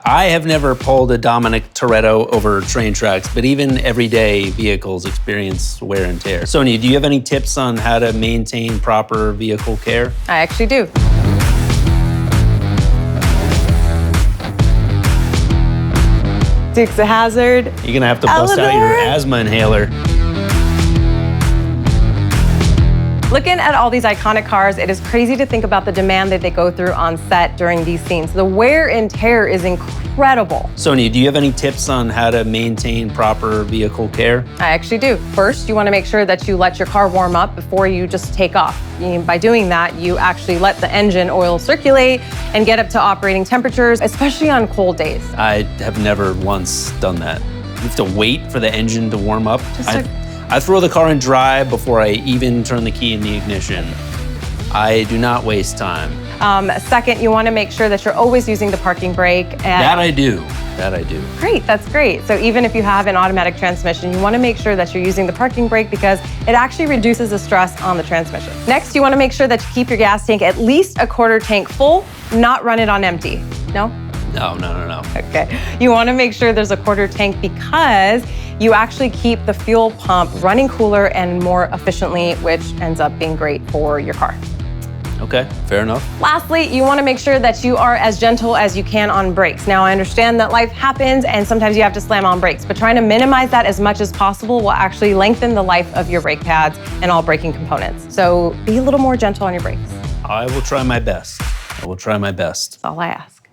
I have never pulled a Dominic Toretto over train tracks, but even everyday vehicles experience wear and tear. Sonya, do you have any tips on how to maintain proper vehicle care? I actually do. Dukes of Hazzard. You're gonna have to bust out your asthma inhaler. Looking at all these iconic cars, it is crazy to think about the demand that they go through on set during these scenes. The wear and tear is incredible. Sonya, do you have any tips on how to maintain proper vehicle care? I actually do. First, you want to make sure that you let your car warm up before you just take off. By doing that, you actually let the engine oil circulate and get up to operating temperatures, especially on cold days. I have never once done that. You have to wait for the engine to warm up. I throw the car in drive before I even turn the key in the ignition. I do not waste time. Second, you want to make sure that you're always using the parking brake. That I do. Great, that's great. So even if you have an automatic transmission, you want to make sure that you're using the parking brake because it actually reduces the stress on the transmission. Next, you want to make sure that you keep your gas tank at least a quarter tank full, not run it on empty. No? No. Okay. You want to make sure there's a quarter tank because you actually keep the fuel pump running cooler and more efficiently, which ends up being great for your car. Okay, fair enough. Lastly, you want to make sure that you are as gentle as you can on brakes. Now, I understand that life happens and sometimes you have to slam on brakes, but trying to minimize that as much as possible will actually lengthen the life of your brake pads and all braking components. So be a little more gentle on your brakes. I will try my best. That's all I ask.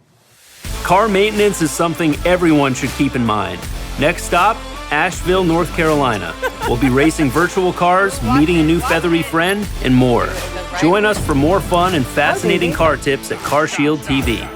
Car maintenance is something everyone should keep in mind. Next stop, Asheville, North Carolina. We'll be racing virtual cars, meeting a new feathery friend, and more. Join us for more fun and fascinating car tips at CarShieldTV.